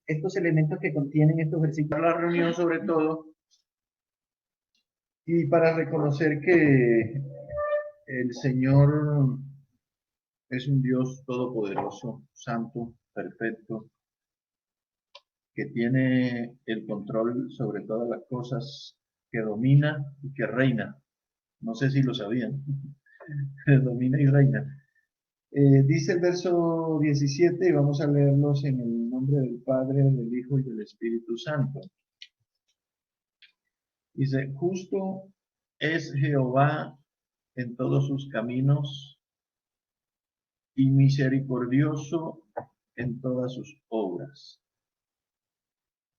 estos elementos que contienen estos versículos. La reunión sobre todo, y para reconocer que el Señor es un Dios todopoderoso, santo, perfecto, que tiene el control sobre todas las cosas, que domina y que reina. No sé si lo sabían. Domina y reina. Dice el verso 17, y vamos a leerlos en el nombre del Padre, del Hijo y del Espíritu Santo. Dice, justo es Jehová en todos sus caminos y misericordioso en todas sus obras.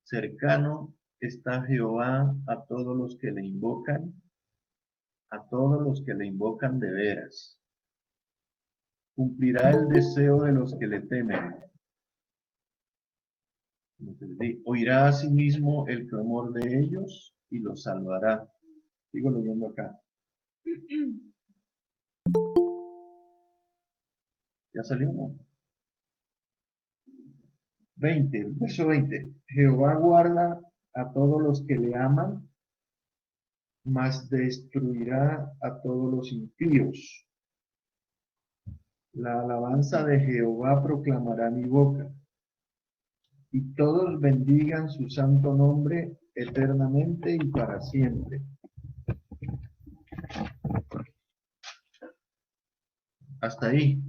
Cercano está Jehová a todos los que le invocan, a todos los que le invocan de veras. Cumplirá el deseo de los que le temen. Oirá a sí mismo el clamor de ellos y los salvará. Sigo leyendo acá. ¿Ya salió? ¿No? 20, verso 20. Jehová guarda a todos los que le aman, mas destruirá a todos los impíos. La alabanza de Jehová proclamará mi boca, y todos bendigan su santo nombre eternamente y para siempre. Hasta ahí.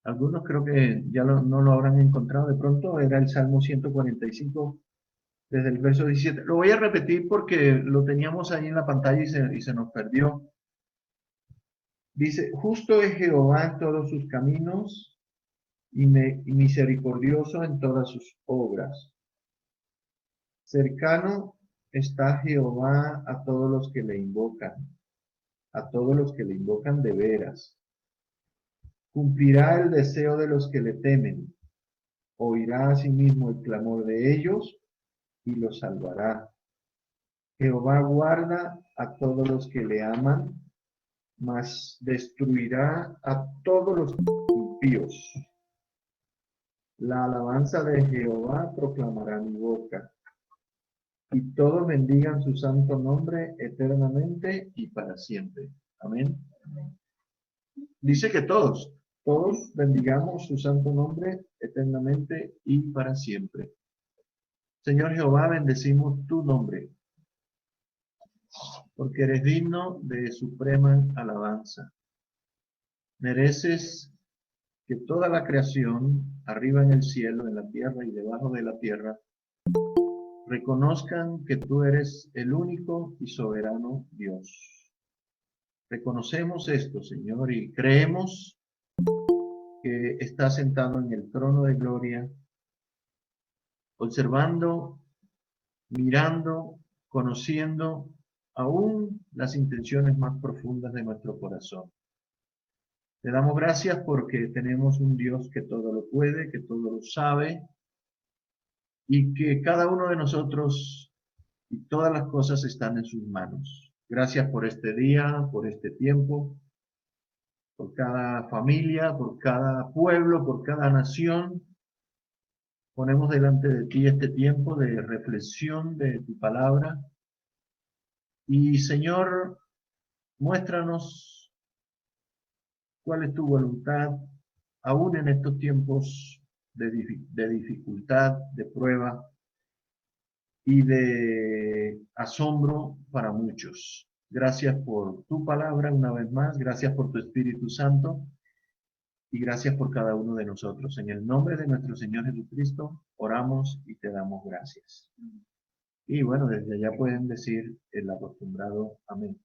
Algunos creo que ya no lo habrán encontrado. De pronto era el Salmo 145, desde el verso 17. Lo voy a repetir porque lo teníamos ahí en la pantalla y se nos perdió. Dice, justo es Jehová en todos sus caminos y misericordioso en todas sus obras. Cercano está Jehová a todos los que le invocan, a todos los que le invocan de veras. Cumplirá el deseo de los que le temen, oirá asimismo el clamor de ellos y los salvará. Jehová guarda a todos los que le aman, mas destruirá a todos los impíos. La alabanza de Jehová proclamará mi boca, y todos bendigan su santo nombre eternamente y para siempre. Amén. Dice que todos bendigamos su santo nombre eternamente y para siempre. Señor Jehová, bendecimos tu nombre, porque eres digno de suprema alabanza. Mereces que toda la creación, arriba en el cielo, en la tierra y debajo de la tierra, reconozcan que tú eres el único y soberano Dios. Reconocemos esto, Señor, y creemos que estás sentado en el trono de gloria, observando, mirando, conociendo aún las intenciones más profundas de nuestro corazón. Te damos gracias porque tenemos un Dios que todo lo puede, que todo lo sabe, y que cada uno de nosotros y todas las cosas están en sus manos. Gracias por este día, por este tiempo, por cada familia, por cada pueblo, por cada nación. Ponemos delante de ti este tiempo de reflexión de tu palabra. Y Señor, muéstranos cuál es tu voluntad, aún en estos tiempos de dificultad, de prueba y de asombro para muchos. Gracias por tu palabra una vez más, gracias por tu Espíritu Santo y gracias por cada uno de nosotros. En el nombre de nuestro Señor Jesucristo, oramos y te damos gracias. Y bueno, desde allá pueden decir el acostumbrado amén.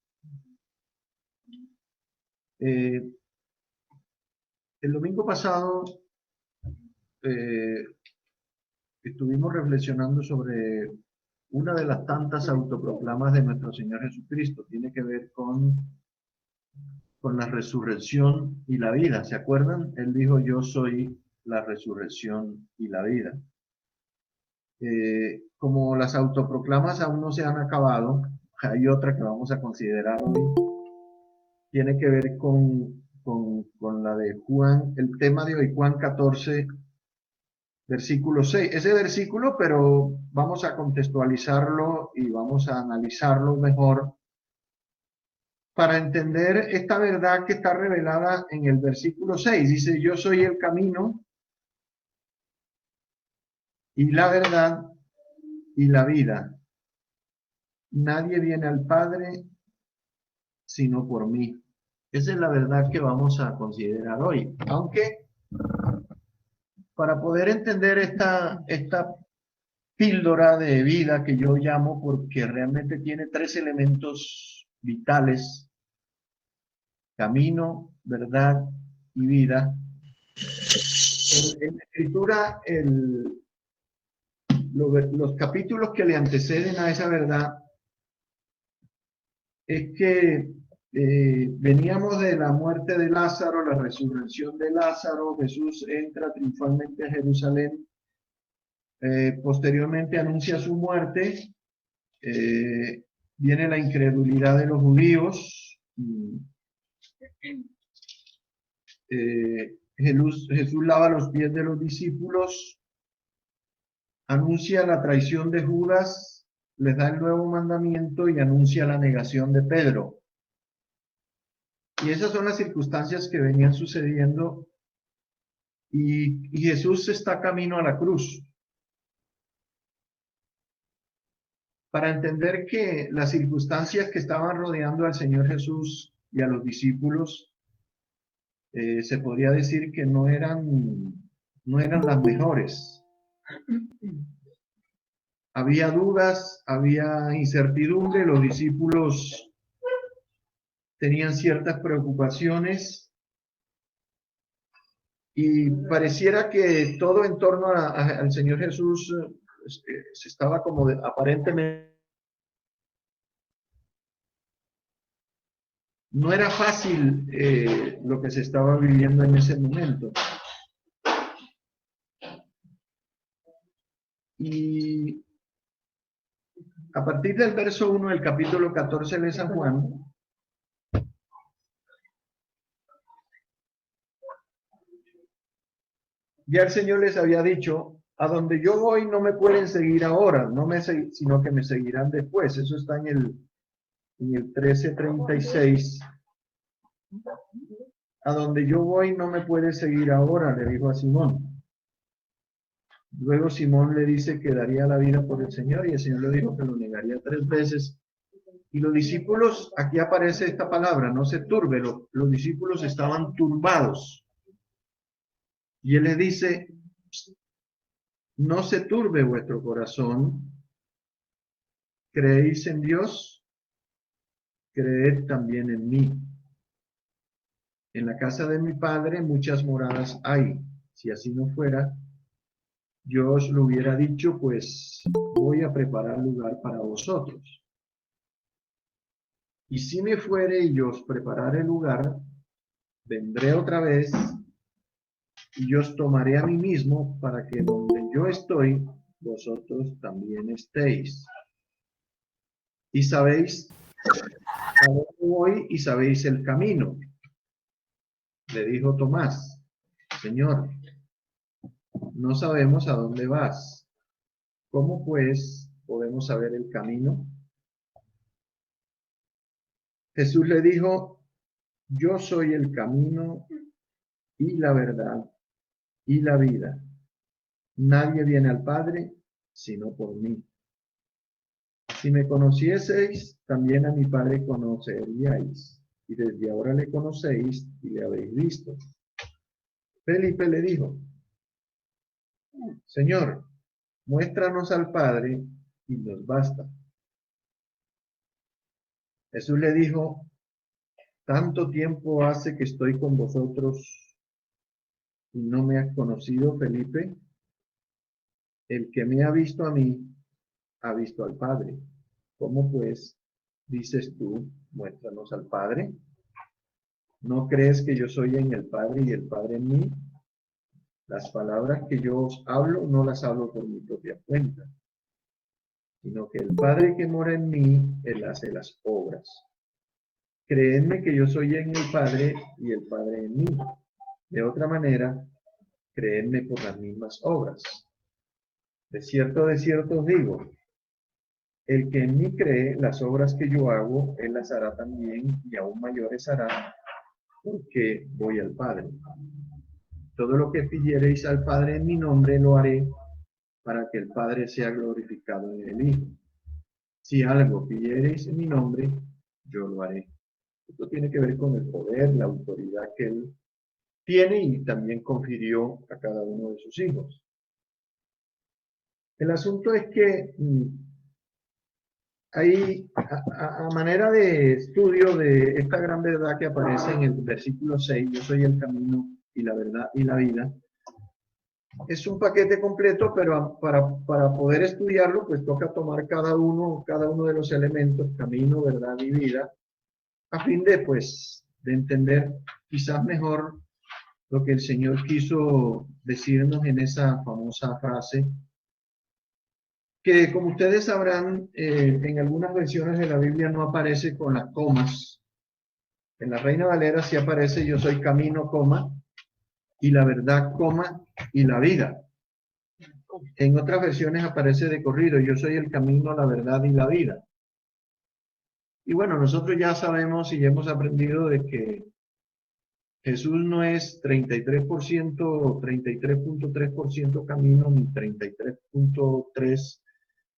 El domingo pasado estuvimos reflexionando sobre una de las tantas autoproclamas de nuestro Señor Jesucristo. Tiene que ver con la resurrección y la vida. ¿Se acuerdan? Él dijo, yo soy la resurrección y la vida. Como las autoproclamas aún no se han acabado, hay otra que vamos a considerar hoy. Tiene que ver con la de Juan, el tema de hoy, Juan 14, versículo 6. Ese versículo, pero vamos a contextualizarlo y vamos a analizarlo mejor para entender esta verdad que está revelada en el versículo 6. Dice, yo soy el camino y la verdad y la vida. Nadie viene al Padre sino por mí. Esa es la verdad que vamos a considerar hoy. Aunque para poder entender esta píldora de vida que yo llamo, porque realmente tiene tres elementos vitales: camino, verdad y vida. En la escritura, los capítulos que le anteceden a esa verdad es que veníamos de la muerte de Lázaro, la resurrección de Lázaro. Jesús entra triunfalmente a Jerusalén, posteriormente anuncia su muerte, viene la incredulidad de los judíos, Jesús lava los pies de los discípulos, anuncia la traición de Judas, les da el nuevo mandamiento y anuncia la negación de Pedro. Y esas son las circunstancias que venían sucediendo, y Jesús está camino a la cruz. Para entender que las circunstancias que estaban rodeando al Señor Jesús y a los discípulos, se podría decir que no eran las mejores. Había dudas, había incertidumbre, los discípulos tenían ciertas preocupaciones y pareciera que todo en torno al Señor Jesús se estaba como aparentemente. No era fácil lo que se estaba viviendo en ese momento. Y a partir del verso 1 del capítulo 14 de San Juan, ya el Señor les había dicho, a donde yo voy no me pueden seguir ahora, sino que me seguirán después. Eso está en el 13:36. A donde yo voy no me puedes seguir ahora, le dijo a Simón. Luego Simón le dice que daría la vida por el Señor, y el Señor le dijo que lo negaría 3 veces. Y los discípulos, aquí aparece esta palabra, no se turbe, los discípulos estaban turbados. Y él les dice, no se turbe vuestro corazón, creéis en Dios, creed también en mí. En la casa de mi Padre muchas moradas hay. Si así no fuera, yo os lo hubiera dicho, pues voy a preparar lugar para vosotros. Y si me fuere y yo os prepararé lugar, vendré otra vez y yo os tomaré a mí mismo, para que donde yo estoy, vosotros también estéis. Y sabéis a dónde voy y sabéis el camino. Le dijo Tomás, Señor, no sabemos a dónde vas. ¿Cómo pues podemos saber el camino? Jesús le dijo, yo soy el camino y la verdad y la vida. Nadie viene al Padre sino por mí. Si me conocieseis, también a mi Padre conoceríais, y desde ahora le conocéis y le habéis visto. Felipe le dijo, Señor, muéstranos al Padre y nos basta. Jesús le dijo, tanto tiempo hace que estoy con vosotros y no me has conocido, Felipe. El que me ha visto a mí, ha visto al Padre. ¿Cómo pues dices tú, muéstranos al Padre? ¿No crees que yo soy en el Padre y el Padre en mí? Las palabras que yo os hablo no las hablo por mi propia cuenta, sino que el Padre que mora en mí, Él hace las obras. Creedme que yo soy en el Padre y el Padre en mí. De otra manera, creedme por las mismas obras. de cierto os digo, el que en mí cree, las obras que yo hago, él las hará también, y aún mayores hará, porque voy al Padre. Todo lo que pidiereis al Padre en mi nombre, lo haré, para que el Padre sea glorificado en el Hijo. Si algo pidiereis en mi nombre, yo lo haré. Esto tiene que ver con el poder, la autoridad que él tiene y también confirió a cada uno de sus hijos. El asunto es que hay, a manera de estudio de esta gran verdad que aparece en el versículo 6, yo soy el camino y la verdad y la vida, es un paquete completo, pero para poder estudiarlo, pues toca tomar cada uno de los elementos, camino, verdad y vida, a fin de, pues, de entender quizás mejor lo que el Señor quiso decirnos en esa famosa frase, que como ustedes sabrán, en algunas versiones de la Biblia no aparece con las comas. En la Reina Valera sí aparece yo soy camino, coma, y la verdad, coma, y la vida. En otras versiones aparece de corrido, yo soy el camino, la verdad y la vida. Y bueno, nosotros ya sabemos y hemos aprendido de que Jesús no es 33% o 33.3% camino, ni 33.3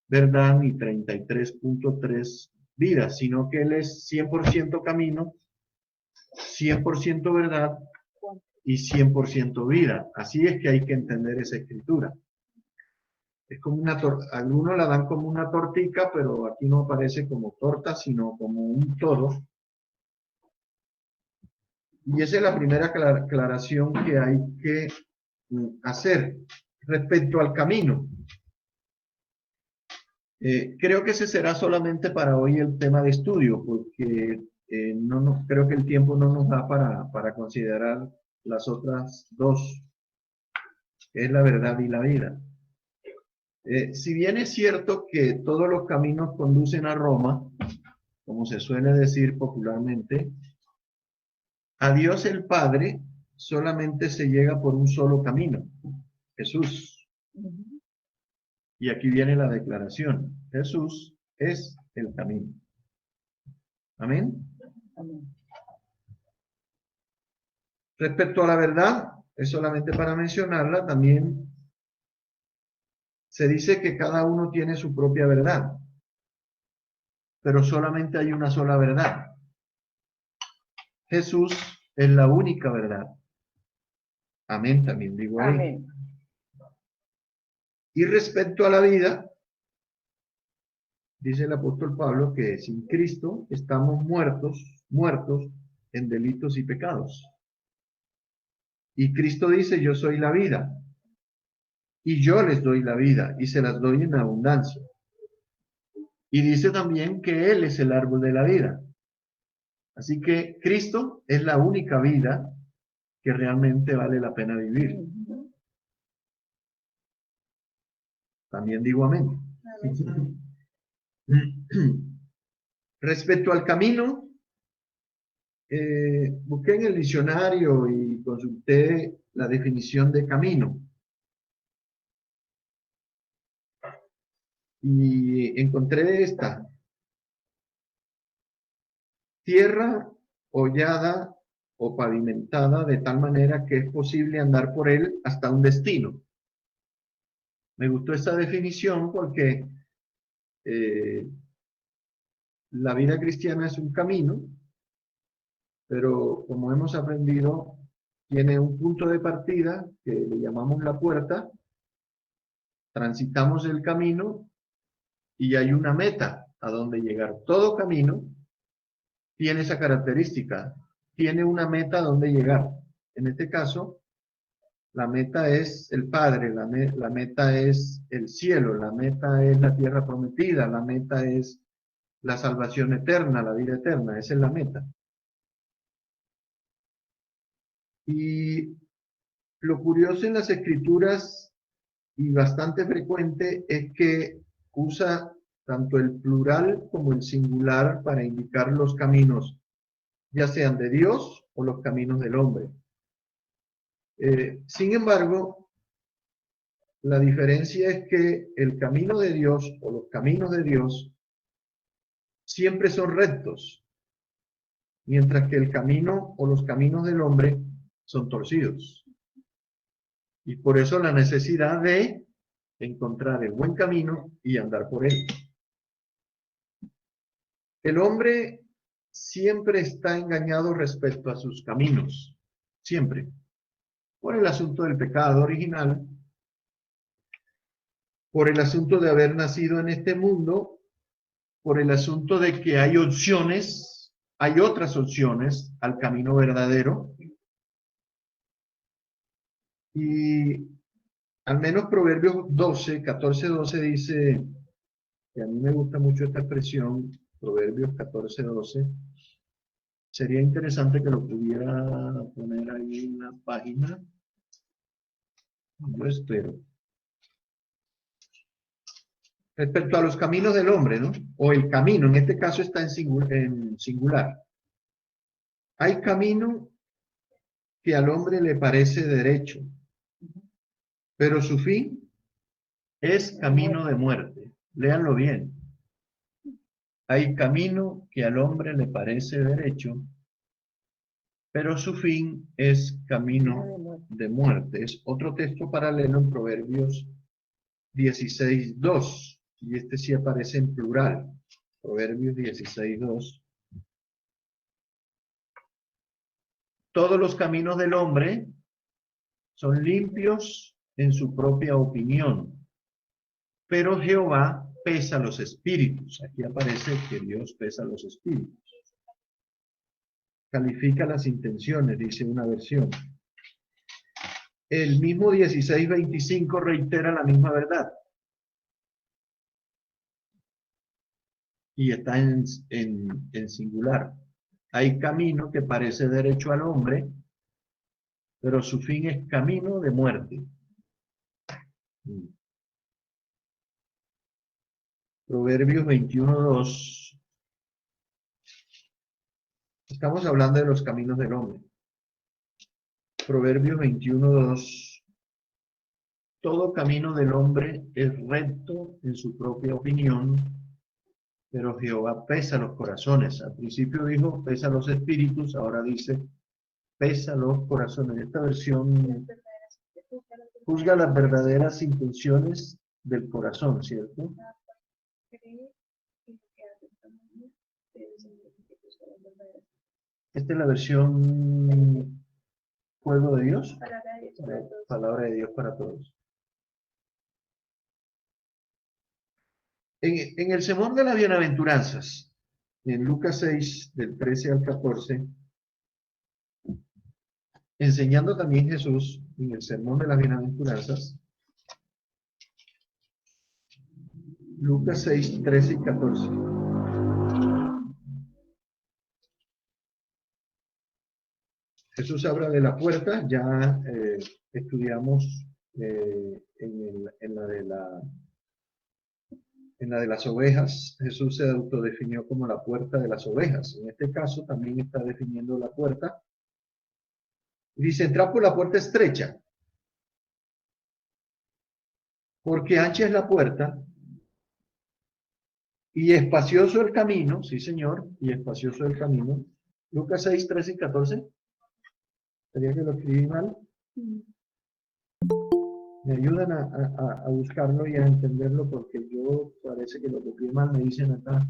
verdad, ni 33.3 vida, sino que Él es 100% camino, 100% verdad y 100% vida. Así es que hay que entender esa escritura. Es como una algunos la dan como una tortica, pero aquí no aparece como torta, sino como un todo. Y esa es la primera aclaración que hay que hacer respecto al camino. Creo que ese será solamente para hoy el tema de estudio, porque creo que el tiempo no nos da para considerar las otras dos, que es la verdad y la vida. Si bien es cierto que todos los caminos conducen a Roma, como se suele decir popularmente, a Dios el Padre solamente se llega por un solo camino, Jesús. Y aquí viene la declaración, Jesús es el camino. Amén. Amén. Respecto a la verdad, es solamente para mencionarla, también se dice que cada uno tiene su propia verdad, pero solamente hay una sola verdad. Jesús es la única verdad. Amén, también digo ahí. Amén. Y respecto a la vida, dice el apóstol Pablo que sin Cristo estamos muertos en delitos y pecados. Y Cristo dice, yo soy la vida. Y yo les doy la vida y se las doy en abundancia. Y dice también que Él es el árbol de la vida. Así que Cristo es la única vida que realmente vale la pena vivir. También digo amén. Respecto al camino, busqué en el diccionario y consulté la definición de camino. Y encontré esta. Tierra hollada o pavimentada de tal manera que es posible andar por él hasta un destino. Me gustó esta definición porque la vida cristiana es un camino, pero como hemos aprendido, tiene un punto de partida que le llamamos la puerta, transitamos el camino y hay una meta a donde llegar. Todo camino tiene esa característica, tiene una meta a donde llegar. En este caso, la meta es el Padre, la meta es el cielo, la meta es la tierra prometida, la meta es la salvación eterna, la vida eterna, esa es la meta. Y lo curioso en las escrituras y bastante frecuente es que usa tanto el plural como el singular para indicar los caminos, ya sean de Dios o los caminos del hombre. Sin embargo, La diferencia es que el camino de Dios o los caminos de Dios siempre son rectos, mientras que el camino o los caminos del hombre son torcidos. Y por eso la necesidad de encontrar el buen camino y andar por él. El hombre siempre está engañado respecto a sus caminos, siempre, por el asunto del pecado original, por el asunto de haber nacido en este mundo, por el asunto de que hay opciones, hay otras opciones al camino verdadero. Y al menos Proverbios 12, 14, 12 dice, que a mí me gusta mucho esta expresión, Proverbios 14, 12. Sería interesante que lo pudiera poner ahí en la página. Yo espero. Respecto a los caminos del hombre, ¿no? O el camino, en este caso está en singular. Hay camino que al hombre le parece derecho, pero su fin es camino de muerte. Léanlo bien. Hay camino que al hombre le parece derecho, pero su fin es camino de muerte. Es otro texto paralelo en Proverbios 16:2, y este sí aparece en plural. Proverbios 16:2. Todos los caminos del hombre son limpios en su propia opinión, pero Jehová pesa los espíritus. Aquí aparece que Dios pesa los espíritus. Califica las intenciones, dice una versión. El mismo 16:25 reitera la misma verdad. Y está en singular. Hay camino que parece derecho al hombre, pero su fin es camino de muerte. Proverbios 21:2. Estamos hablando de los caminos del hombre. Proverbios 21:2. Todo camino del hombre es recto en su propia opinión, pero Jehová pesa los corazones. Al principio dijo pesa los espíritus, ahora dice pesa los corazones. Esta versión juzga las verdaderas intenciones del corazón, ¿cierto? Esta es la versión Pueblo de Dios. Palabra de Dios para todos. En el sermón de las bienaventuranzas, en Lucas 6, del 13 al 14, enseñando también Jesús en el sermón de las bienaventuranzas, Lucas 6, 13 y 14. Jesús habla de la puerta, ya estudiamos en la de las ovejas. Jesús se autodefinió como la puerta de las ovejas. En este caso también está definiendo la puerta. Dice, entrad por la puerta estrecha, porque ancha es la puerta y espacioso el camino, sí señor, y espacioso el camino. Lucas 6, 13 y 14. ¿Sería que lo escribí mal? Me ayudan a buscarlo y a entenderlo, porque yo parece que lo copié mal, me dicen acá.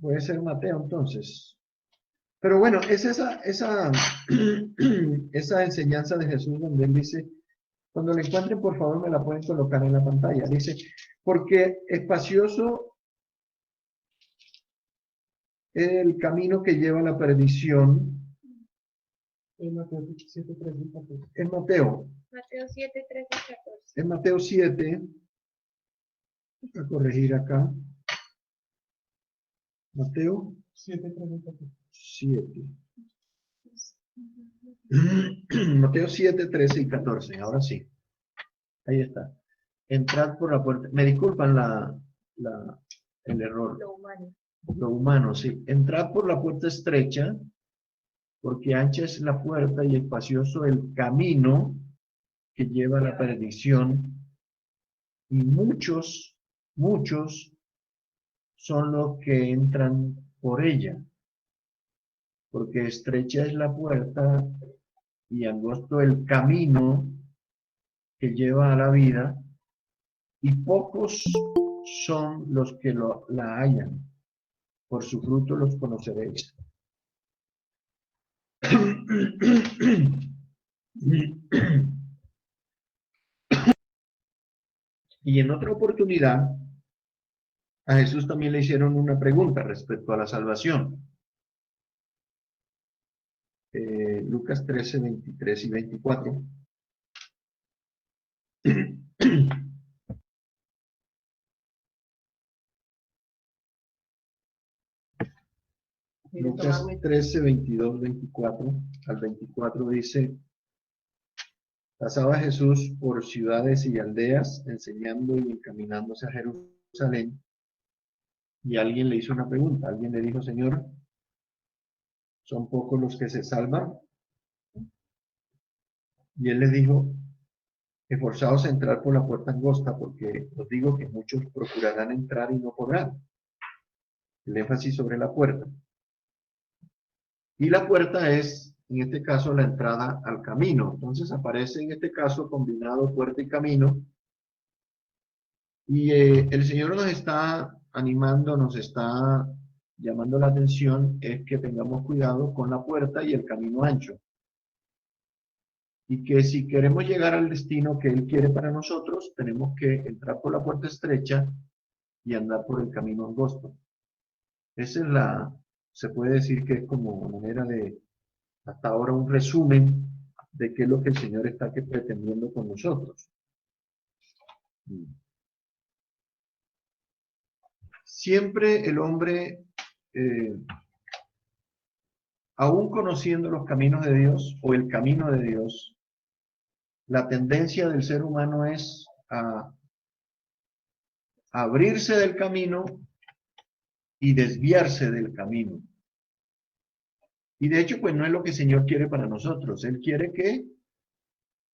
Puede ser Mateo entonces. Pero bueno, es esa enseñanza de Jesús donde él dice, cuando la encuentren por favor me la pueden colocar en la pantalla. Dice, porque espacioso el camino que lleva a la perdición. En Mateo 7, 13 y 14. En Mateo. Mateo 7, 13 y 14. En Mateo 7, voy a corregir acá. Mateo 7, 13 y 14. 7. Mateo 7, 13 y 14. Ahora sí. Ahí está. Entrad por la puerta. Me disculpan el error. Lo humano. Lo humano, sí. Entrad por la puerta estrecha, porque ancha es la puerta y espacioso el camino que lleva a la perdición, y muchos son los que entran por ella, porque estrecha es la puerta y angosto el camino que lleva a la vida, y pocos son los que la hallan. Por su fruto los conoceréis. Y en otra oportunidad, a Jesús también le hicieron una pregunta respecto a la salvación. Lucas 13, 23 y 24. Lucas 13, 22, 24 al 24 dice: pasaba Jesús por ciudades y aldeas, enseñando y encaminándose a Jerusalén, y alguien le hizo una pregunta. Alguien le dijo: Señor, ¿son pocos los que se salvan? Y él les dijo: esforzaos a entrar por la puerta angosta, porque os digo que muchos procurarán entrar y no podrán. El énfasis sobre la puerta. Y la puerta es, en este caso, la entrada al camino. Entonces aparece en este caso combinado puerta y camino. Y el Señor nos está animando, nos está llamando la atención, es que tengamos cuidado con la puerta y el camino ancho. Y que si queremos llegar al destino que Él quiere para nosotros, tenemos que entrar por la puerta estrecha y andar por el camino angosto. Esa es se puede decir que es como manera de, hasta ahora, un resumen de qué es lo que el Señor está pretendiendo con nosotros. Siempre el hombre, aún conociendo los caminos de Dios o el camino de Dios, la tendencia del ser humano es a abrirse del camino y desviarse del camino. Y de hecho, pues no es lo que el Señor quiere para nosotros. Él quiere que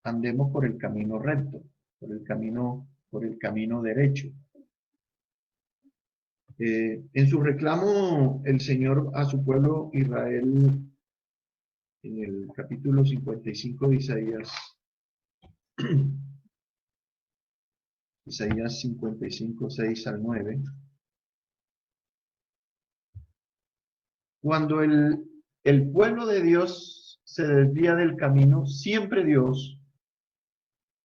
andemos por el camino recto, por el camino derecho. En su reclamo, el Señor a su pueblo Israel, en el capítulo 55 de Isaías, Isaías 55, 6 al 9, cuando el pueblo de Dios se desvía del camino, siempre Dios,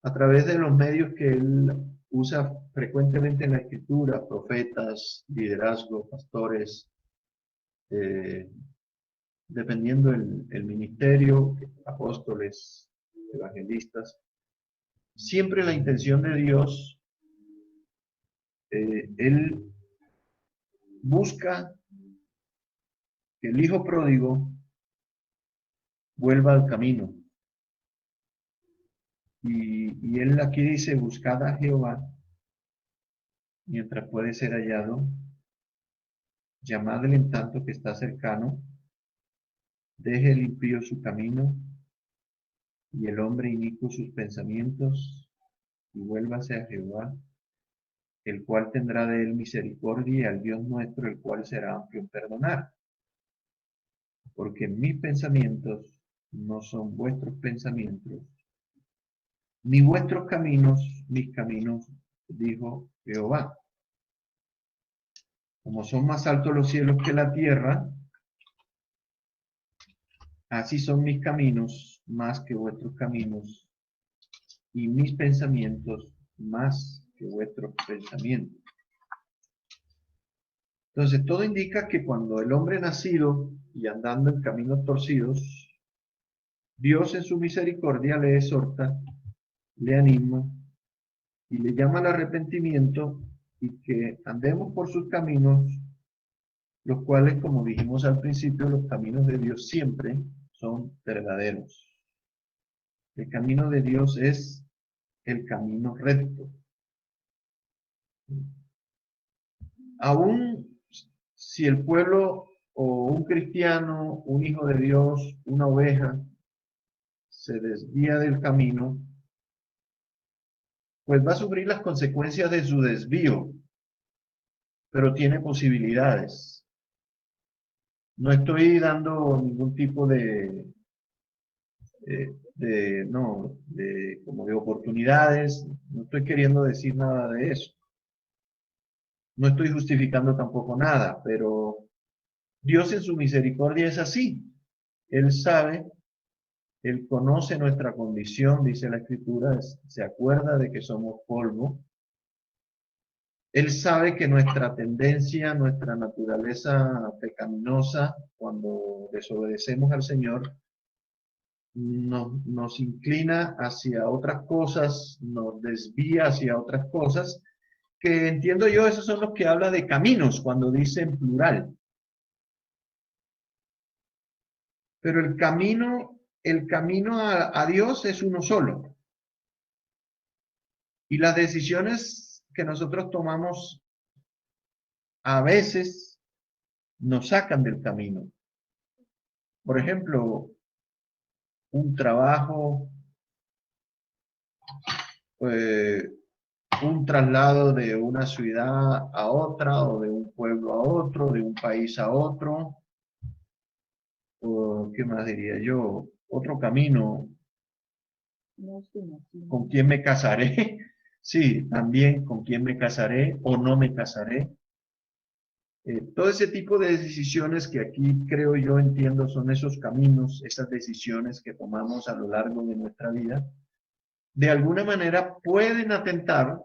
a través de los medios que Él usa frecuentemente en la Escritura, profetas, liderazgo, pastores, dependiendo el ministerio, apóstoles, evangelistas, siempre la intención de Dios, Él busca que el hijo pródigo vuelva al camino. Y Él aquí dice: buscad a Jehová mientras puede ser hallado, llamadle en tanto que está cercano, deje el impío su camino y el hombre inicuo sus pensamientos, y vuélvase a Jehová, el cual tendrá de él misericordia, y al Dios nuestro, el cual será amplio en perdonar. Porque mis pensamientos no son vuestros pensamientos, ni vuestros caminos mis caminos, dijo Jehová. Como son más altos los cielos que la tierra, así son mis caminos más que vuestros caminos, y mis pensamientos más que vuestros pensamientos. Entonces, todo indica que cuando el hombre nacido y andando en caminos torcidos, Dios en su misericordia le exhorta, le anima y le llama al arrepentimiento, y que andemos por sus caminos, los cuales, como dijimos al principio, los caminos de Dios siempre son verdaderos. El camino de Dios es el camino recto. Aún si el pueblo o un cristiano, un hijo de Dios, una oveja, se desvía del camino, pues va a sufrir las consecuencias de su desvío, pero tiene posibilidades. No estoy dando ningún tipo como de oportunidades, no estoy queriendo decir nada de eso. No estoy justificando tampoco nada, pero Dios en su misericordia es así. Él sabe, Él conoce nuestra condición, dice la Escritura, se acuerda de que somos polvo. Él sabe que nuestra tendencia, nuestra naturaleza pecaminosa, cuando desobedecemos al Señor, nos inclina hacia otras cosas, nos desvía hacia otras cosas, que entiendo yo, esos son los que habla de caminos, cuando dice en plural. Pero el camino a Dios es uno solo. Y las decisiones que nosotros tomamos a veces nos sacan del camino. Por ejemplo, un trabajo, eh, un traslado de una ciudad a otra, o de un pueblo a otro, de un país a otro, o qué más diría yo, otro camino, con quién me casaré, sí, también con quién me casaré o no me casaré. Todo ese tipo de decisiones que aquí creo yo entiendo son esos caminos, esas decisiones que tomamos a lo largo de nuestra vida, de alguna manera pueden atentar,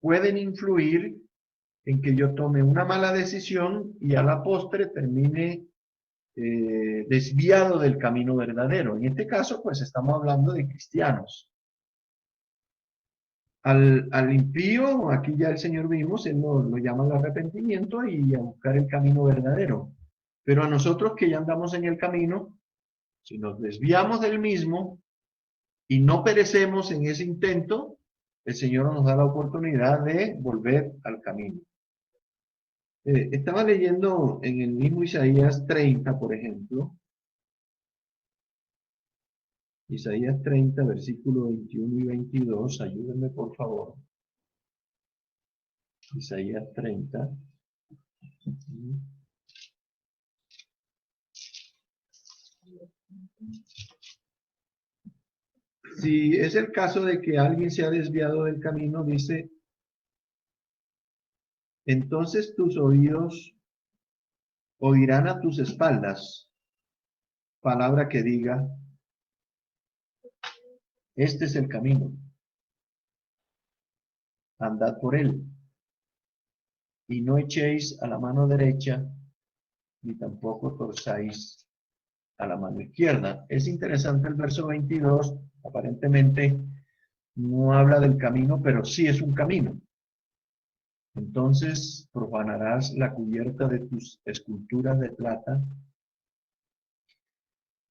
pueden influir en que yo tome una mala decisión y a la postre termine desviado del camino verdadero. En este caso, pues estamos hablando de cristianos. Al impío, aquí ya el Señor vimos, Él lo llama al arrepentimiento y a buscar el camino verdadero. Pero a nosotros que ya andamos en el camino, si nos desviamos del mismo y no perecemos en ese intento, el Señor nos da la oportunidad de volver al camino. Estaba leyendo en el mismo Isaías 30, por ejemplo. Isaías 30, versículo 21 y 22. Ayúdenme, por favor. Isaías 30. Si es el caso de que alguien se ha desviado del camino, dice, entonces tus oídos oirán a tus espaldas palabra que diga, este es el camino, andad por él, y no echéis a la mano derecha, ni tampoco torzáis a la mano izquierda. Es interesante el verso 22, aparentemente no habla del camino, pero sí es un camino. Entonces profanarás la cubierta de tus esculturas de plata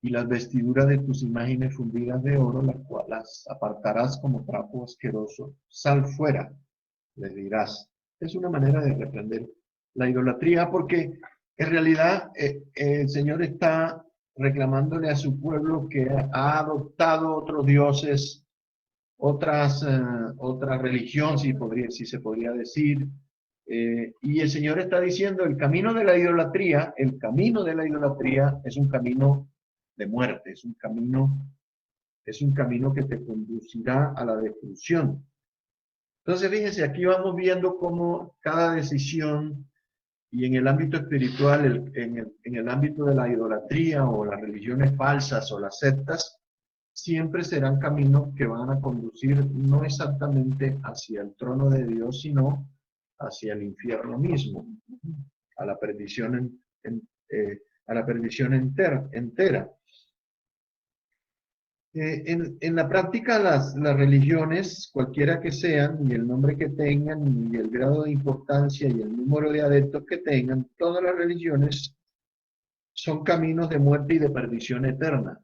y las vestiduras de tus imágenes fundidas de oro, las cuales apartarás como trapo asqueroso. Sal fuera, les dirás. Es una manera de reprender la idolatría, porque en realidad el Señor está reclamándole a su pueblo que ha adoptado otros dioses, otra religión, si se podría decir. Y el Señor está diciendo, el camino de la idolatría es un camino de muerte, es un camino que te conducirá a la destrucción. Entonces, fíjense, aquí vamos viendo cómo cada decisión, y en el ámbito espiritual, en el ámbito de la idolatría o las religiones falsas o las sectas, siempre serán caminos que van a conducir no exactamente hacia el trono de Dios, sino hacia el infierno mismo, a la perdición, a la perdición entera. En la práctica, las religiones, cualquiera que sean, y el nombre que tengan, y el grado de importancia, y el número de adeptos que tengan, todas las religiones son caminos de muerte y de perdición eterna.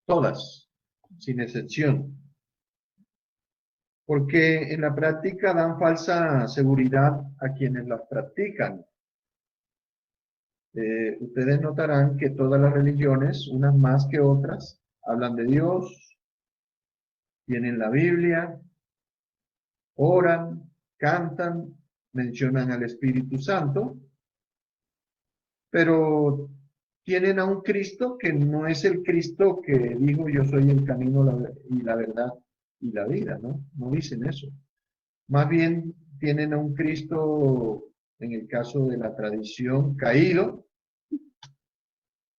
Todas, sin excepción. Porque en la práctica dan falsa seguridad a quienes las practican. ustedes notarán que todas las religiones, unas más que otras, hablan de Dios, tienen la Biblia, oran, cantan, mencionan al Espíritu Santo, pero tienen a un Cristo que no es el Cristo que dijo yo soy el camino y la verdad y la vida, ¿no? No dicen eso. Más bien tienen a un Cristo, en el caso de la tradición, caído,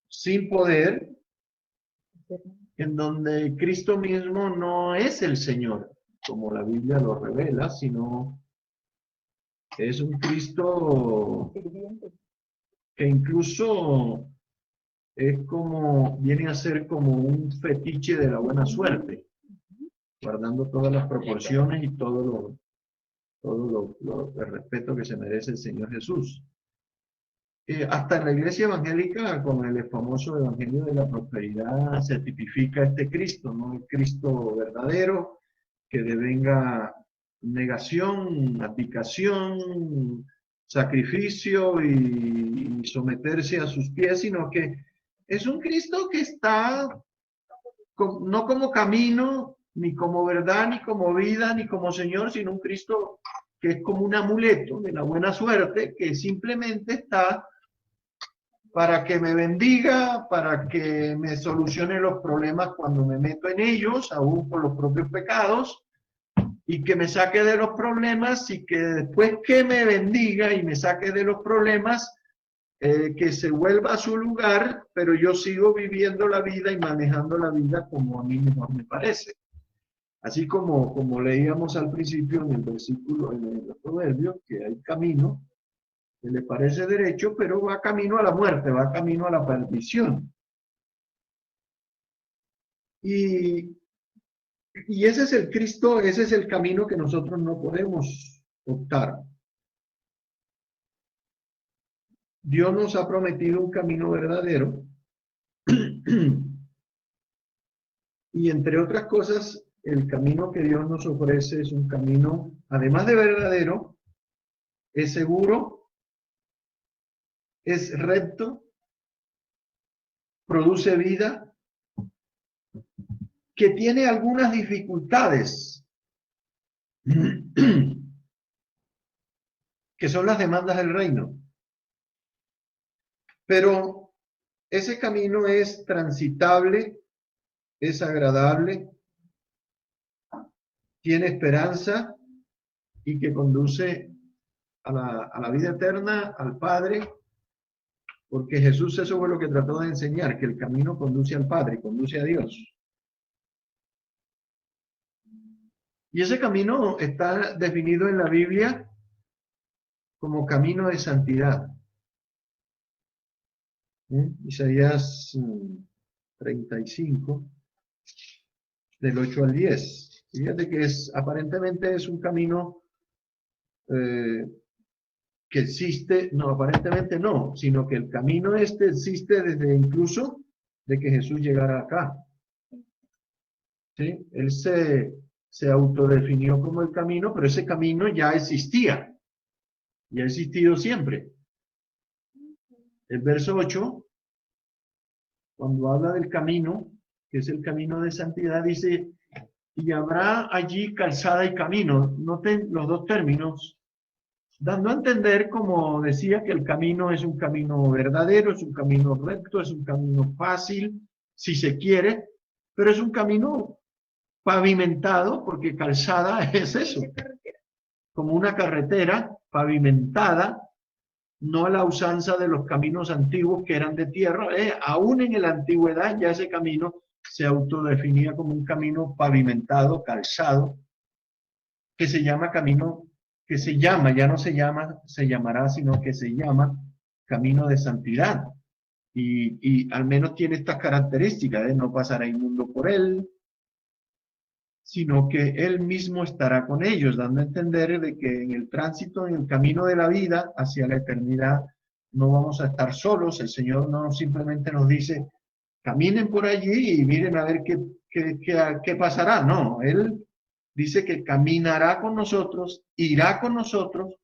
sin poder, en donde Cristo mismo no es el Señor, como la Biblia lo revela, sino que es un Cristo que incluso es como, viene a ser como un fetiche de la buena suerte, guardando todas las proporciones y todo el respeto que se merece el Señor Jesús. Hasta en la iglesia evangélica, con el famoso evangelio de la prosperidad, se tipifica este Cristo, ¿no? El Cristo verdadero, que devenga negación, abdicación, sacrificio y someterse a sus pies, sino que es un Cristo que está no como camino, ni como verdad, ni como vida, ni como Señor, sino un Cristo que es como un amuleto de la buena suerte, que simplemente está para que me bendiga, para que me solucione los problemas cuando me meto en ellos, aún por los propios pecados, y que me saque de los problemas y que después que me bendiga y me saque de los problemas, que se vuelva a su lugar, pero yo sigo viviendo la vida y manejando la vida como a mí mejor me parece. Así como leíamos al principio en el versículo, en el proverbio, que hay camino que le parece derecho, pero va camino a la muerte, va camino a la perdición. Y ese es el Cristo, ese es el camino que nosotros no podemos optar. Dios nos ha prometido un camino verdadero y entre otras cosas, el camino que Dios nos ofrece es un camino, además de verdadero, es seguro, es recto, produce vida, que tiene algunas dificultades, que son las demandas del reino. Pero ese camino es transitable, es agradable, tiene esperanza y que conduce a la vida eterna, al Padre, porque Jesús eso fue lo que trató de enseñar, que el camino conduce al Padre, conduce a Dios. Y ese camino está definido en la Biblia como camino de santidad. Isaías 35, del 8 al 10. Fíjate que aparentemente es un camino que existe, no, aparentemente no, sino que el camino este existe desde incluso de que Jesús llegara acá. ¿Sí? Él se autodefinió como el camino, pero ese camino ya existía, y ha existido siempre. El verso 8, cuando habla del camino, que es el camino de santidad, dice, y habrá allí calzada y camino. Noten los dos términos, dando a entender, como decía, que el camino es un camino verdadero, es un camino recto, es un camino fácil, si se quiere, pero es un camino pavimentado, porque calzada es eso, como una carretera pavimentada, no a la usanza de los caminos antiguos que eran de tierra. Aún en la antigüedad ya ese camino se autodefinía como un camino pavimentado, calzado, que se llama camino, que se llama, ya no se llama, se llamará, sino que se llama camino de santidad. Y al menos tiene estas características de no pasará inmundo por él, sino que él mismo estará con ellos, dando a entender de que en el tránsito, en el camino de la vida hacia la eternidad, no vamos a estar solos. El Señor no simplemente nos dice, caminen por allí y miren a ver qué pasará. No, Él dice que caminará con nosotros, irá con nosotros,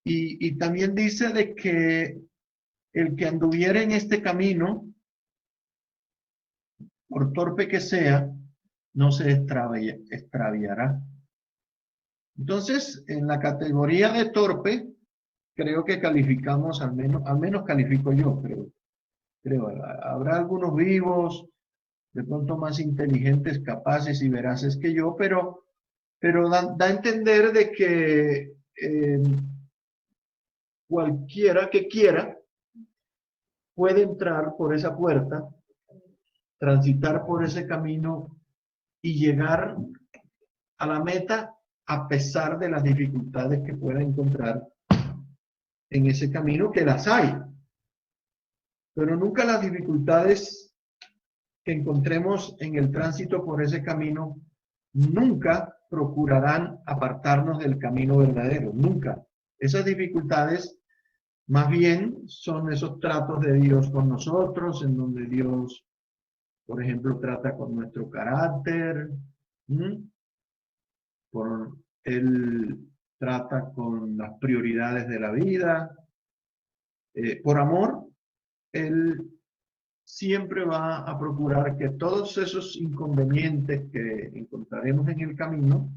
y también dice de que el que anduviera en este camino, por torpe que sea, no se extraviará. Entonces, en la categoría de torpe, creo que calificamos, al menos califico yo, creo, habrá algunos vivos, de pronto más inteligentes, capaces y veraces que yo, pero da a entender de que cualquiera que quiera puede entrar por esa puerta, transitar por ese camino y llegar a la meta a pesar de las dificultades que pueda encontrar en ese camino, que las hay. Pero nunca las dificultades que encontremos en el tránsito por ese camino, nunca procurarán apartarnos del camino verdadero, nunca. Esas dificultades más bien son esos tratos de Dios con nosotros, en donde Dios, por ejemplo, trata con nuestro carácter, Él trata con las prioridades de la vida. Por amor, Él siempre va a procurar que todos esos inconvenientes que encontraremos en el camino,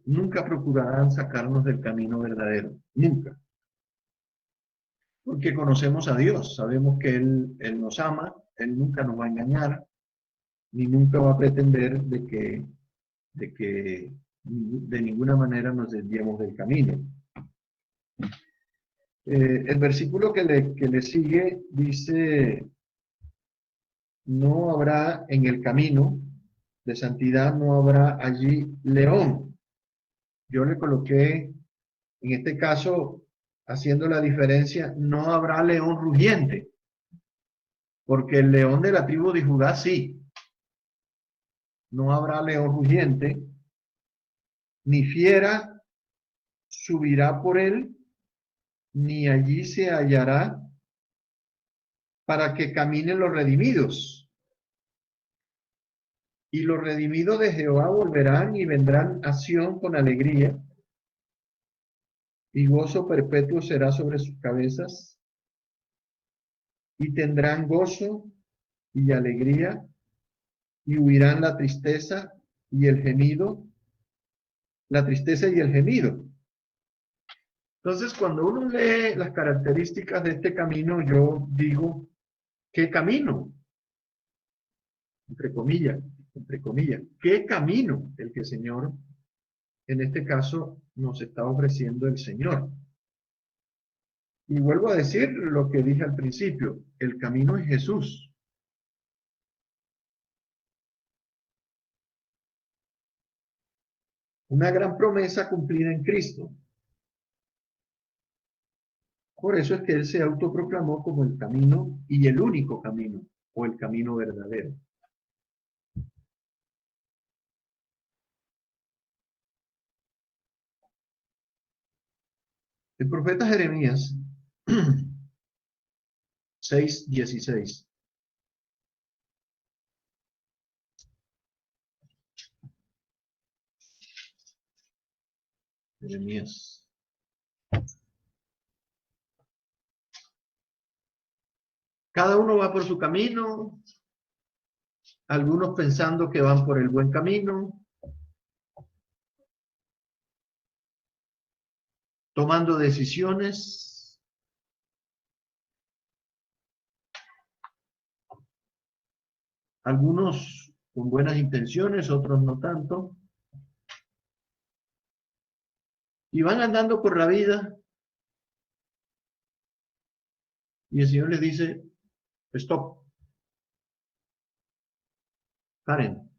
nunca procurarán sacarnos del camino verdadero, nunca. Porque conocemos a Dios, sabemos que Él nos ama, Él nunca nos va a engañar, ni nunca va a pretender de que de ninguna manera nos desviemos del camino. El versículo que le sigue dice: no habrá en el camino de santidad, no habrá allí león. Yo le coloqué, en este caso, haciendo la diferencia, no habrá león rugiente, porque el león de la tribu de Judá sí. No habrá león rugiente, ni fiera subirá por él, ni allí se hallará para que caminen los redimidos. Y los redimidos de Jehová volverán y vendrán a Sión con alegría, y gozo perpetuo será sobre sus cabezas, y tendrán gozo y alegría, y huirán la tristeza y el gemido, la tristeza y el gemido. Entonces, cuando uno lee las características de este camino, yo digo, ¿qué camino? Entre comillas, ¿qué camino el que el Señor, en este caso, nos está ofreciendo el Señor? Y vuelvo a decir lo que dije al principio, el camino es Jesús. Una gran promesa cumplida en Cristo. Por eso es que Él se autoproclamó como el camino y el único camino, o el camino verdadero. El profeta Jeremías 6:16. Jeremías. Cada uno va por su camino, algunos pensando que van por el buen camino, tomando decisiones, algunos con buenas intenciones, otros no tanto, y van andando por la vida, y el Señor les dice: stop, paren,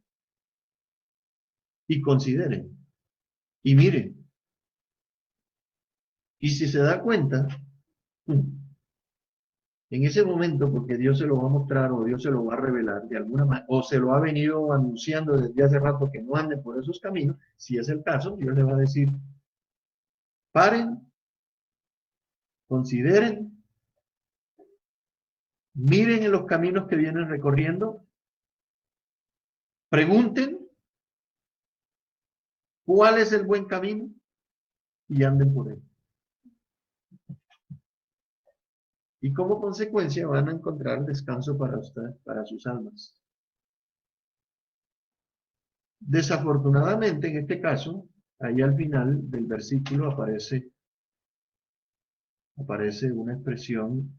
y consideren, y miren, y si se da cuenta, en ese momento, porque Dios se lo va a mostrar o Dios se lo va a revelar de alguna manera, o se lo ha venido anunciando desde hace rato que no anden por esos caminos, si es el caso, Dios le va a decir: paren, consideren, miren en los caminos que vienen recorriendo, pregunten cuál es el buen camino y anden por él. y como consecuencia van a encontrar descanso para ustedes, para sus almas. Desafortunadamente, en este caso, ahí al final del versículo aparece una expresión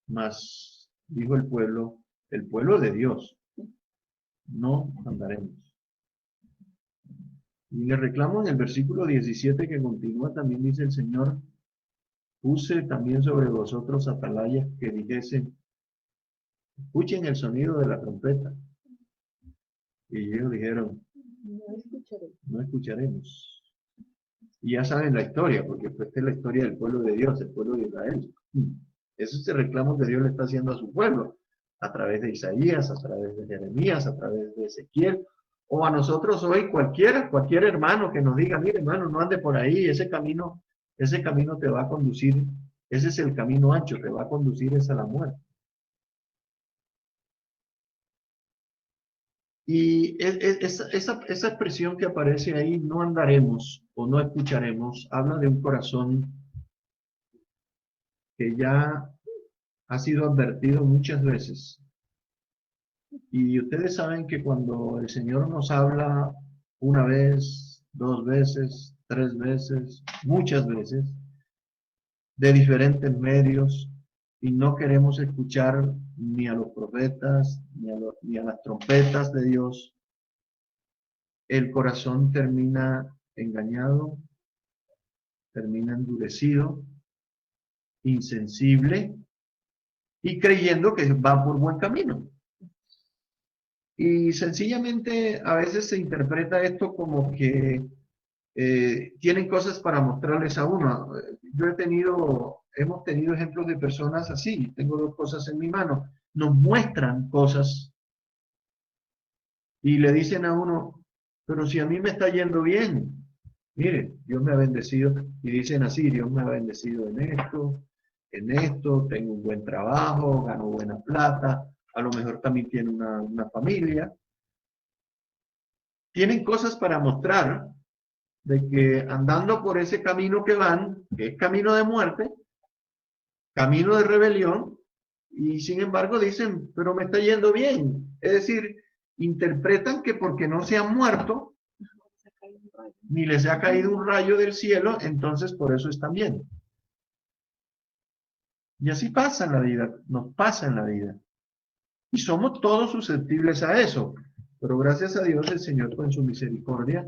más, dijo el pueblo de Dios, no andaremos. Y le reclamo en el versículo 17 que continúa, también dice el Señor, puse también sobre vosotros atalayas que dijesen, escuchen el sonido de la trompeta. Y ellos dijeron, no escucharemos. Y ya saben la historia, porque esta es la historia del pueblo de Dios, el pueblo de Israel. Ese reclamo que Dios le está haciendo a su pueblo, a través de Isaías, a través de Jeremías, a través de Ezequiel, o a nosotros hoy cualquier hermano que nos diga, mire hermano, no ande por ahí, ese camino te va a conducir, ese es el camino ancho, te va a conducir a la muerte. Y esa expresión que aparece ahí, no andaremos o no escucharemos, habla de un corazón que ya ha sido advertido muchas veces. Y ustedes saben que cuando el Señor nos habla una vez, dos veces, tres veces, muchas veces, de diferentes medios, y no queremos escuchar ni a los profetas, ni a las trompetas de Dios, el corazón termina engañado, termina endurecido, insensible y creyendo que va por buen camino. Y sencillamente a veces se interpreta esto como que tienen cosas para mostrarles a uno. Hemos tenido ejemplos de personas así. Tengo dos cosas en mi mano. Nos muestran cosas y le dicen a uno, pero si a mí me está yendo bien, mire, Dios me ha bendecido. Y dicen así, Dios me ha bendecido en esto, tengo un buen trabajo, gano buena plata, a lo mejor también tiene una familia. Tienen cosas para mostrar de que andando por ese camino que van, que es camino de muerte, camino de rebelión, y sin embargo dicen, pero me está yendo bien. Es decir, interpretan que porque no se han muerto, ni les ha caído un rayo del cielo, entonces por eso están bien. Y así pasa en la vida, nos pasa en la vida. Y somos todos susceptibles a eso. Pero gracias a Dios el Señor con su misericordia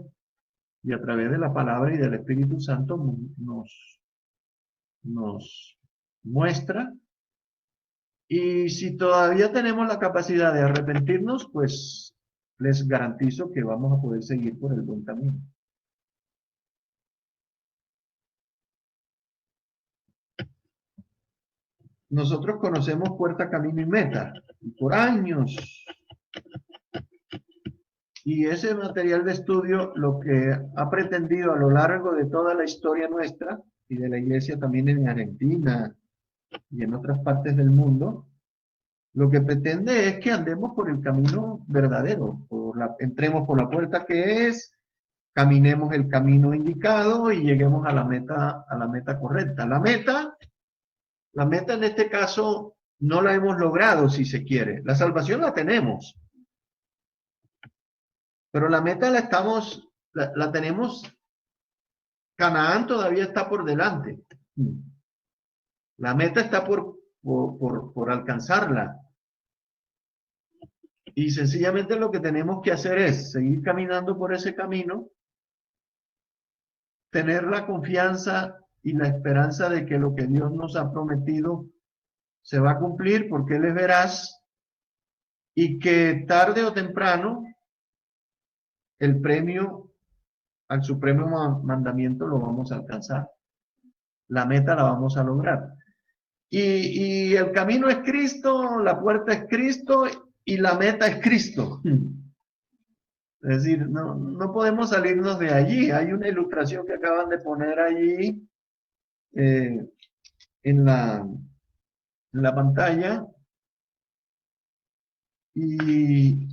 y a través de la palabra y del Espíritu Santo nos muestra. Y si todavía tenemos la capacidad de arrepentirnos, pues les garantizo que vamos a poder seguir por el buen camino. Nosotros conocemos Puerta, Camino y Meta, y por años. Y ese material de estudio lo que ha pretendido a lo largo de toda la historia nuestra y de la iglesia también en Argentina y en otras partes del mundo, lo que pretende es que andemos por el camino verdadero, entremos por la puerta que es, caminemos el camino indicado y lleguemos a la meta correcta. La meta en este caso no la hemos logrado, si se quiere. La salvación la tenemos. Pero la meta la tenemos, Canaán todavía está por delante. La meta está por alcanzarla. Y sencillamente lo que tenemos que hacer es seguir caminando por ese camino, tener la confianza y la esperanza de que lo que Dios nos ha prometido se va a cumplir porque Él es veraz y que tarde o temprano el premio al supremo mandamiento lo vamos a alcanzar. La meta la vamos a lograr. Y el camino es Cristo, la puerta es Cristo y la meta es Cristo. Es decir, no podemos salirnos de allí. Hay una ilustración que acaban de poner allí en la pantalla. Y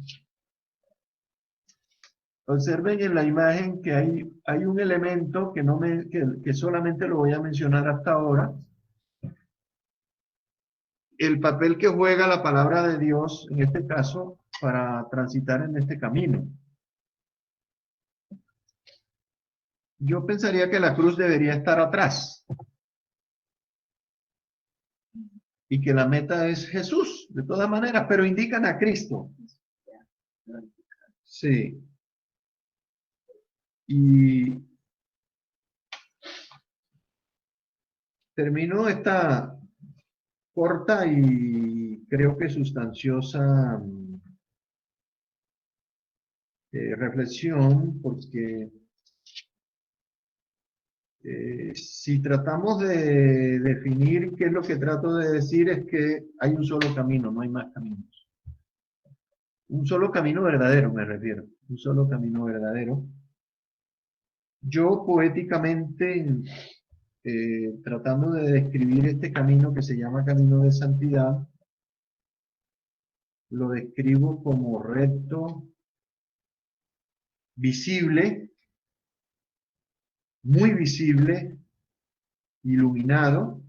observen en la imagen que hay un elemento que solamente lo voy a mencionar hasta ahora, el papel que juega la palabra de Dios, en este caso, para transitar en este camino. Yo pensaría que la cruz debería estar atrás y que la meta es Jesús, de todas maneras, pero indican a Cristo. Sí. Y termino esta corta y creo que sustanciosa reflexión, porque si tratamos de definir qué es lo que trato de decir, es que hay un solo camino, no hay más caminos. Un solo camino verdadero, me refiero. Un solo camino verdadero. Yo poéticamente, tratando de describir este camino que se llama camino de santidad, lo describo como recto, visible, muy visible, iluminado,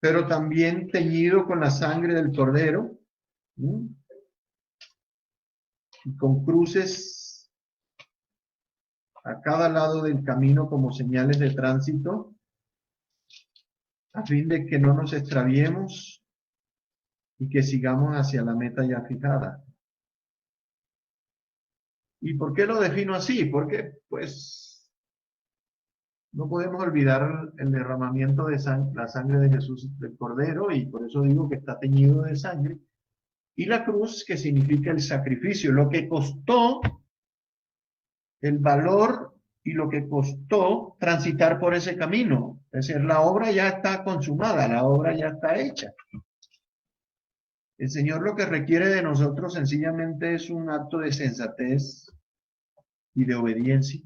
pero también teñido con la sangre del Cordero, ¿sí? Y con cruces a cada lado del camino como señales de tránsito, a fin de que no nos extraviemos y que sigamos hacia la meta ya fijada. ¿Y por qué lo defino así? Porque, pues, no podemos olvidar el derramamiento de la sangre de Jesús del Cordero, y por eso digo que está teñido de sangre, y la cruz, que significa el sacrificio, lo que costó, el valor y lo que costó transitar por ese camino. Es decir, la obra ya está consumada, la obra ya está hecha. El Señor lo que requiere de nosotros sencillamente es un acto de sensatez y de obediencia,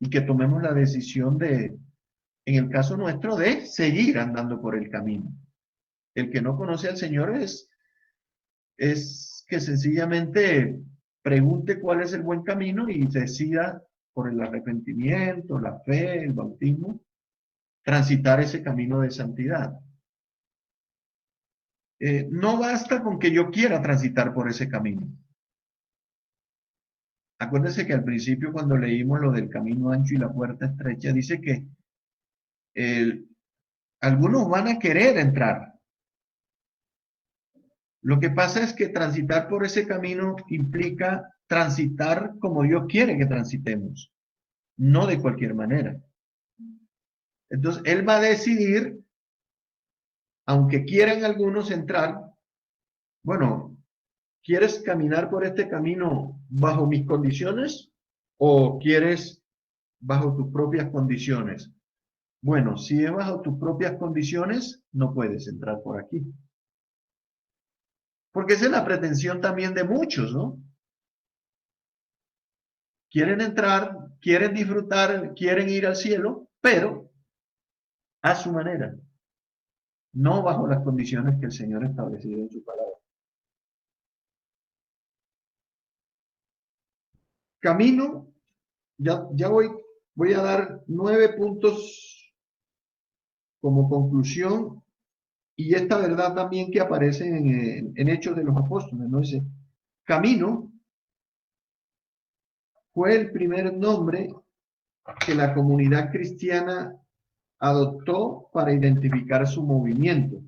y que tomemos la decisión de, en el caso nuestro, de seguir andando por el camino. El que no conoce al Señor es que sencillamente pregunte cuál es el buen camino y decida por el arrepentimiento, la fe, el bautismo, transitar ese camino de santidad. No basta con que yo quiera transitar por ese camino. Acuérdense que al principio, cuando leímos lo del camino ancho y la puerta estrecha, dice que algunos van a querer entrar. Lo que pasa es que transitar por ese camino implica transitar como Dios quiere que transitemos, no de cualquier manera. Entonces, Él va a decidir, aunque quieran algunos entrar, bueno, ¿quieres caminar por este camino bajo mis condiciones o quieres bajo tus propias condiciones? Bueno, si es bajo tus propias condiciones, no puedes entrar por aquí. Porque esa es la pretensión también de muchos, ¿no? Quieren entrar, quieren disfrutar, quieren ir al cielo, pero a su manera, no bajo las condiciones que el Señor ha establecido en su palabra. Camino, ya voy a dar 9 puntos como conclusión, y esta verdad también que aparece en Hechos de los Apóstoles, ¿no? Dice, camino fue el primer nombre que la comunidad cristiana adoptó para identificar su movimiento.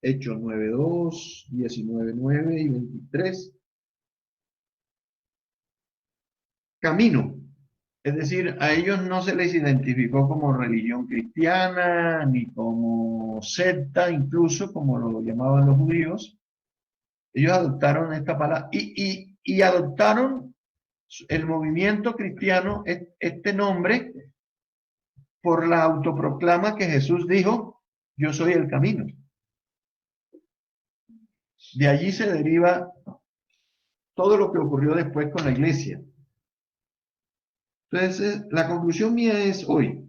Hechos 9:2, 19:9 y 23. Camino. Es decir, a ellos no se les identificó como religión cristiana, ni como secta, incluso como lo llamaban los judíos. Ellos adoptaron esta palabra y adoptaron el movimiento cristiano, este nombre, por la autoproclama que Jesús dijo, yo soy el camino. De allí se deriva todo lo que ocurrió después con la iglesia. Entonces, la conclusión mía es hoy,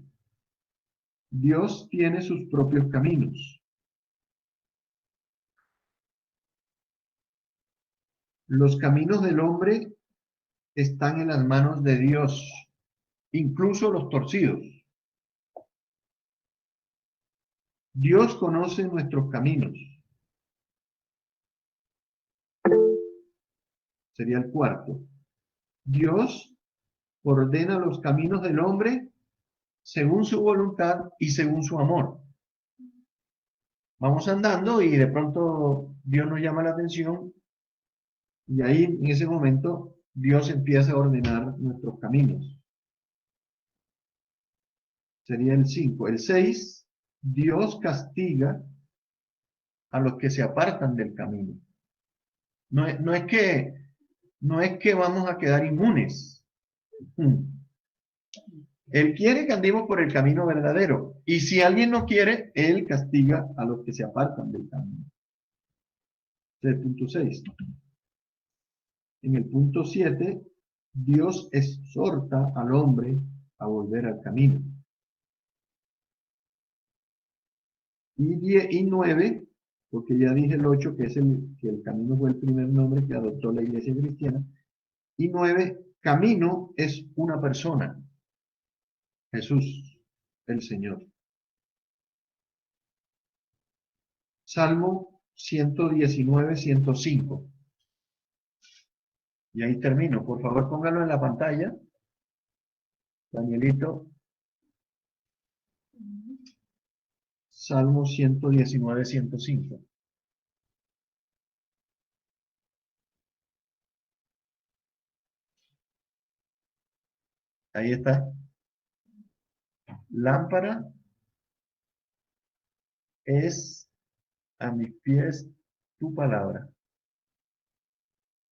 Dios tiene sus propios caminos. Los caminos del hombre están en las manos de Dios, incluso los torcidos. Dios conoce nuestros caminos. Sería el cuarto. Dios ordena los caminos del hombre según su voluntad y según su amor. Vamos andando y de pronto Dios nos llama la atención y ahí en ese momento Dios empieza a ordenar nuestros caminos. Sería el 5. El 6, Dios castiga a los que se apartan del camino. No es que vamos a quedar inmunes. Él quiere que andemos por el camino verdadero. Y si alguien no quiere, Él castiga a los que se apartan del camino. Ese es el punto 6. En el punto 7, Dios exhorta al hombre a volver al camino. Y 9, porque ya dije el 8, que el camino fue el primer nombre que adoptó la iglesia cristiana. Y 9, camino es una persona. Jesús, el Señor. Salmo 119, 105. Y ahí termino. Por favor, póngalo en la pantalla. Danielito. Salmo 119, 105. Ahí está. Lámpara es a mis pies tu palabra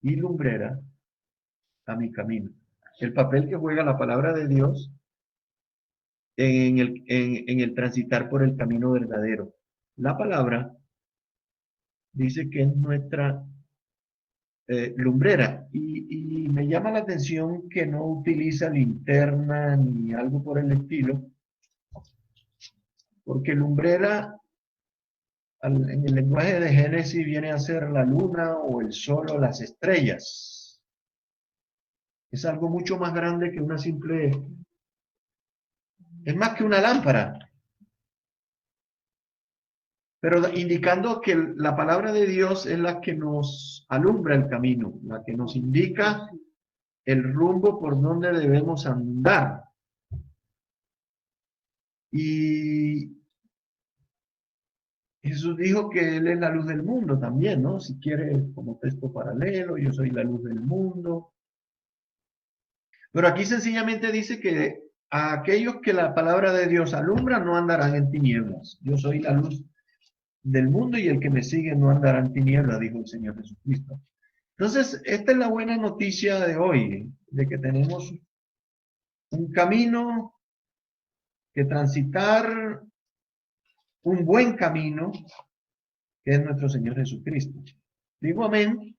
y lumbrera a mi camino. El papel que juega la palabra de Dios en el transitar por el camino verdadero. La palabra dice que es nuestra lumbrera y me llama la atención que no utiliza linterna ni algo por el estilo, porque lumbrera en el lenguaje de Génesis viene a ser la luna o el sol o las estrellas. Es algo mucho más grande que una simple... Es más que una lámpara. Pero indicando que la palabra de Dios es la que nos alumbra el camino, la que nos indica el rumbo por donde debemos andar. Y Jesús dijo que Él es la luz del mundo también, ¿no? Si quiere, como texto paralelo, yo soy la luz del mundo. Pero aquí sencillamente dice que a aquellos que la palabra de Dios alumbra no andarán en tinieblas. Yo soy la luz del mundo y el que me sigue no andará en tinieblas, dijo el Señor Jesucristo. Entonces, esta es la buena noticia de hoy, de que tenemos un camino que transitar, un buen camino, que es nuestro Señor Jesucristo. Digo amén,